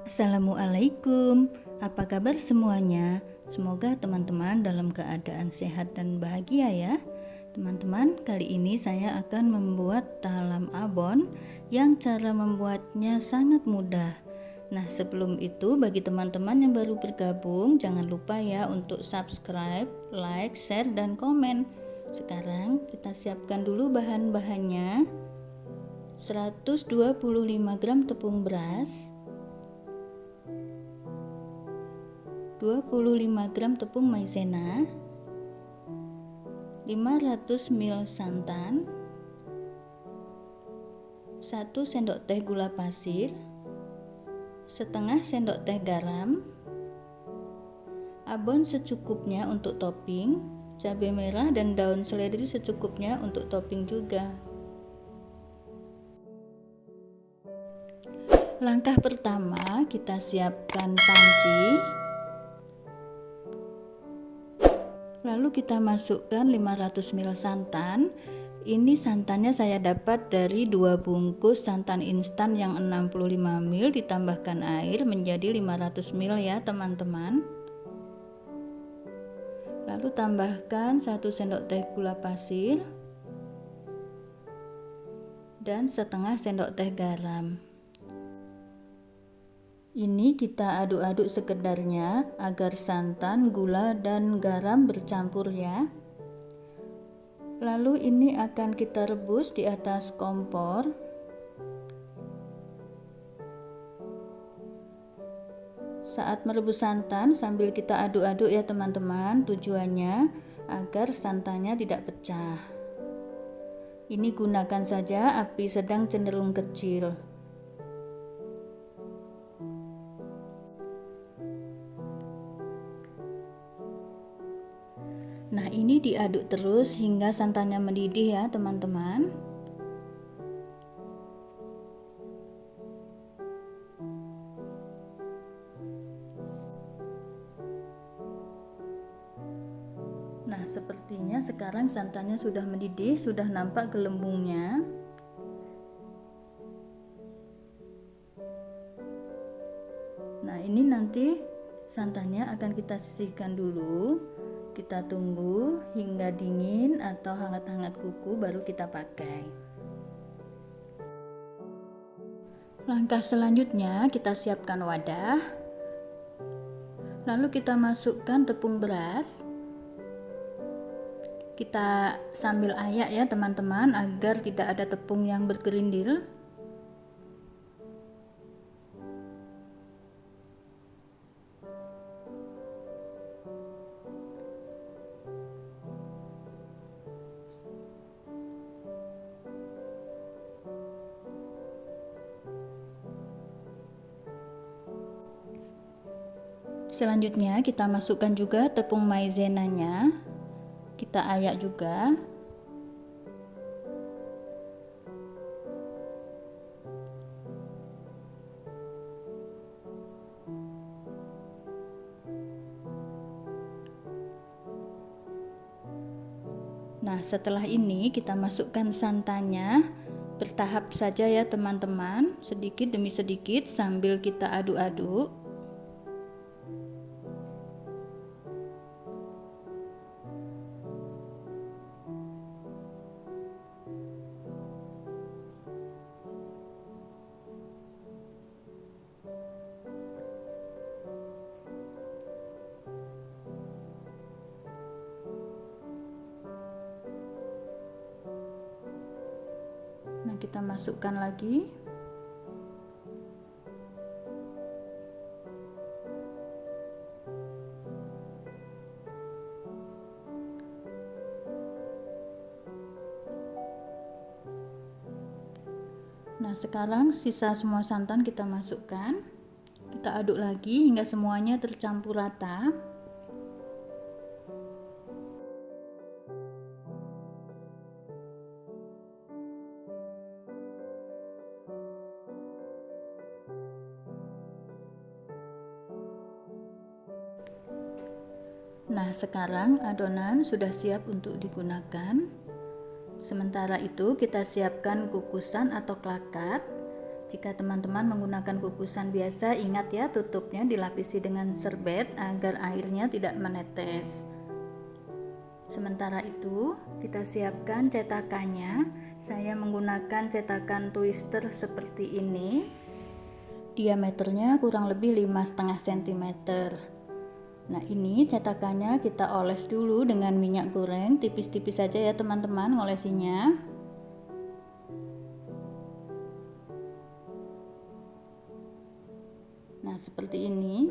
Assalamualaikum, apa kabar semuanya? Semoga teman-teman dalam keadaan sehat dan bahagia ya. Teman-teman, kali ini saya akan membuat talam abon yang cara membuatnya sangat mudah. Nah, sebelum itu bagi teman-teman yang baru bergabung, jangan lupa ya untuk subscribe, like, share, dan komen. Sekarang kita siapkan dulu bahan-bahannya. 125 gram tepung beras, 25 gram tepung maizena, 500 ml santan, 1 sendok teh gula pasir, setengah sendok teh garam, abon secukupnya untuk topping, cabai merah dan daun seledri secukupnya untuk topping juga. Langkah pertama, kita siapkan panci. Lalu kita masukkan 500 ml santan. Ini santannya saya dapat dari 2 bungkus santan instan yang 65 ml ditambahkan air menjadi 500 ml ya teman-teman. Lalu tambahkan 1 sendok teh gula pasir dan setengah sendok teh garam. Ini kita aduk-aduk sekedarnya agar santan, gula, dan garam bercampur ya. Lalu ini akan kita rebus di atas kompor. Saat merebus santan sambil kita aduk-aduk ya teman-teman, tujuannya agar santannya tidak pecah. Ini gunakan saja api sedang cenderung kecil. Nah, ini diaduk terus hingga santannya mendidih ya teman-teman. Nah, sepertinya sekarang santannya sudah mendidih, sudah nampak gelembungnya. Nah, ini nanti santannya akan kita sisihkan dulu. Kita tunggu hingga dingin atau hangat-hangat kuku baru kita pakai. Langkah selanjutnya kita siapkan wadah. Lalu kita masukkan tepung beras. Kita sambil ayak ya teman-teman agar tidak ada tepung yang bergerindil. Selanjutnya kita masukkan juga tepung maizenanya. Kita ayak juga. Nah, setelah ini kita masukkan santannya. Bertahap saja ya teman-teman, sedikit demi sedikit sambil kita aduk-aduk. Nah, kita masukkan lagi. Nah, sekarang sisa semua santan kita masukkan. Kita aduk lagi hingga semuanya tercampur rata. Nah, sekarang adonan sudah siap untuk digunakan. Sementara itu kita siapkan kukusan atau klakat. Jika teman-teman menggunakan kukusan biasa, ingat ya, tutupnya dilapisi dengan serbet agar airnya tidak menetes. Sementara itu, kita siapkan cetakannya. Saya menggunakan cetakan twister seperti ini. Diameternya kurang lebih 5,5 cm. Nah, ini cetakannya kita oles dulu dengan minyak goreng, tipis-tipis saja ya teman-teman ngolesinya. Nah, seperti ini.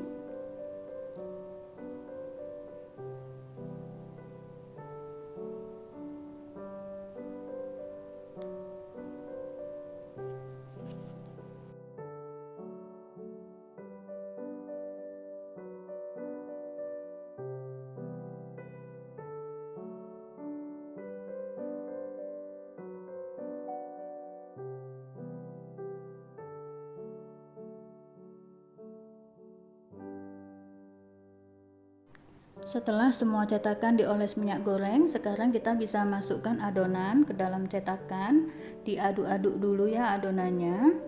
Setelah semua cetakan dioles minyak goreng, sekarang kita bisa masukkan adonan ke dalam cetakan. Diaduk-aduk dulu ya adonannya.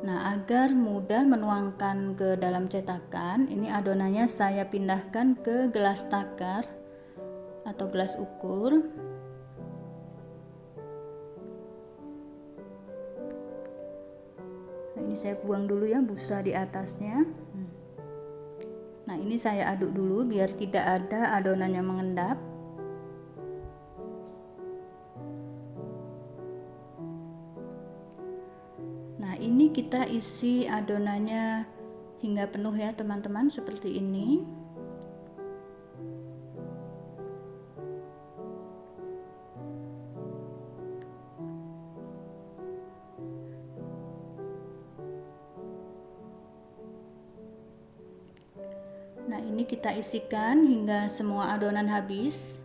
Nah, agar mudah menuangkan ke dalam cetakan, ini adonannya saya pindahkan ke gelas takar atau gelas ukur. Nah, ini saya buang dulu ya busa di atasnya. Nah, ini saya aduk dulu biar tidak ada adonan yang mengendap. Nah, ini kita isi adonannya hingga penuh ya teman-teman, seperti ini. Nah, ini kita isikan hingga semua adonan habis.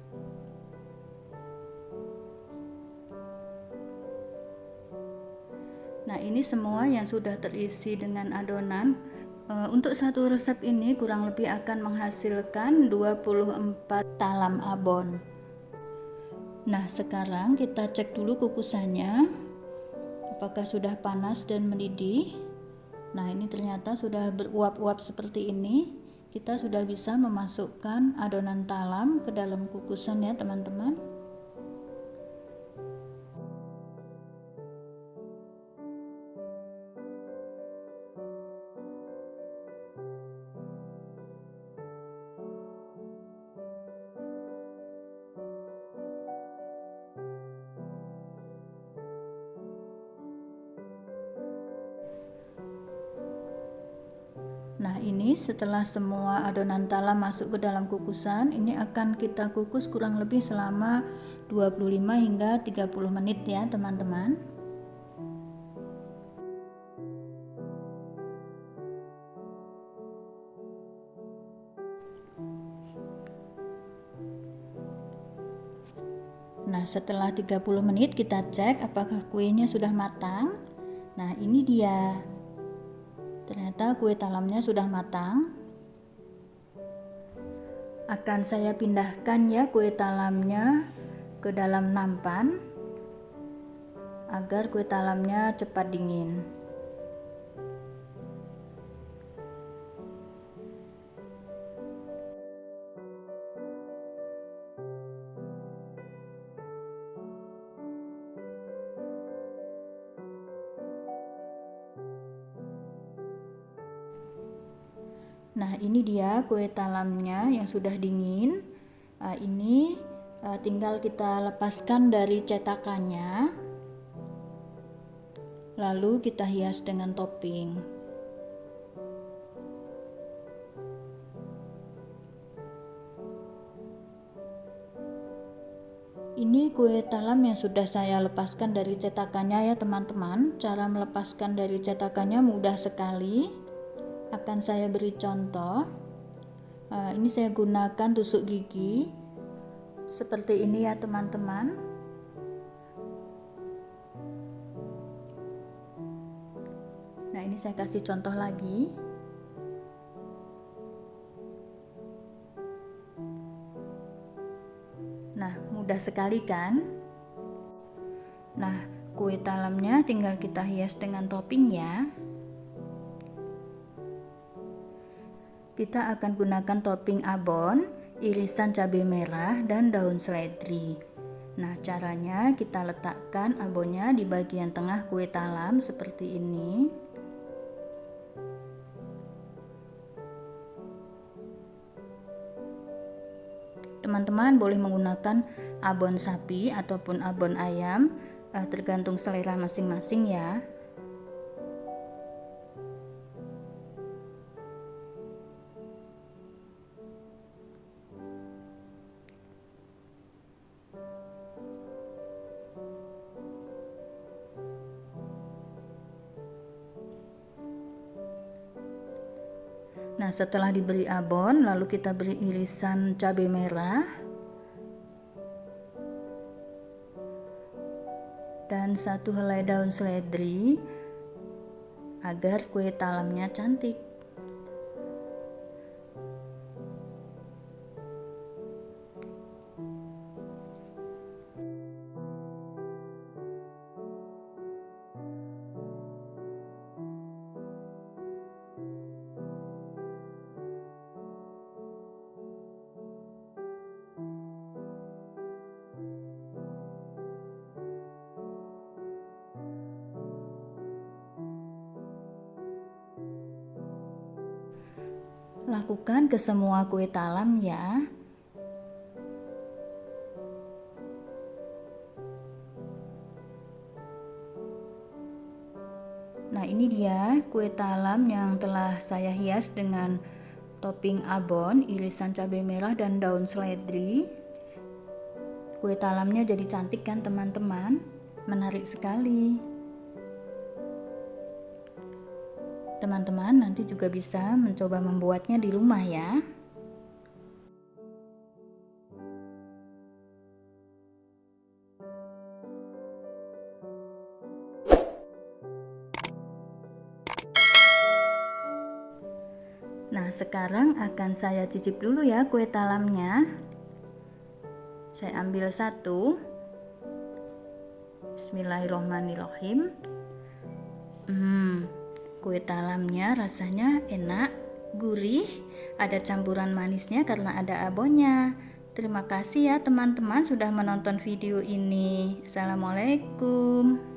Nah, ini semua yang sudah terisi dengan adonan. Untuk satu resep ini kurang lebih akan menghasilkan 24 talam abon. Nah, sekarang kita cek dulu kukusannya apakah sudah panas dan mendidih. Nah, ini ternyata sudah beruap-uap seperti ini. Kita sudah bisa memasukkan adonan talam ke dalam kukusan ya teman-teman. Nah, ini setelah semua adonan talam masuk ke dalam kukusan, ini akan kita kukus kurang lebih selama 25 hingga 30 menit ya, teman-teman. Nah, setelah 30 menit kita cek apakah kuenya sudah matang. Nah, ini dia. Ternyata kue talamnya sudah matang. Akan saya pindahkan ya kue talamnya ke dalam nampan agar kue talamnya cepat dingin. Nah, ini dia kue talamnya yang sudah dingin. Ini tinggal kita lepaskan dari cetakannya, lalu kita hias dengan topping. Ini kue talam yang sudah saya lepaskan dari cetakannya ya teman-teman. Cara melepaskan dari cetakannya mudah sekali. Akan saya beri contoh. Ini saya gunakan tusuk gigi seperti ini ya teman-teman. Nah, ini saya kasih contoh lagi. Nah, mudah sekali kan? Nah, kue talamnya tinggal kita hias dengan topping ya. Kita akan gunakan topping abon, irisan cabai merah, dan daun seledri. Nah, caranya kita letakkan abonnya di bagian tengah kue talam seperti ini. Teman-teman boleh menggunakan abon sapi ataupun abon ayam, tergantung selera masing-masing ya. Nah, setelah diberi abon, lalu kita beri irisan cabai merah dan 1 helai daun seledri agar kue talamnya cantik. Lakukan ke semua kue talam ya. Nah, ini dia kue talam yang telah saya hias dengan topping abon, irisan cabai merah, dan daun seledri. Kue talamnya jadi cantik kan teman-teman? Menarik sekali. Teman-teman nanti juga bisa mencoba membuatnya di rumah ya. Nah, sekarang akan saya cicip dulu ya kue talamnya. Saya ambil satu. Bismillahirrohmanirrohim. Kue talamnya rasanya enak, gurih, ada campuran manisnya karena ada abonnya. Terima kasih ya teman-teman sudah menonton video ini. Assalamualaikum.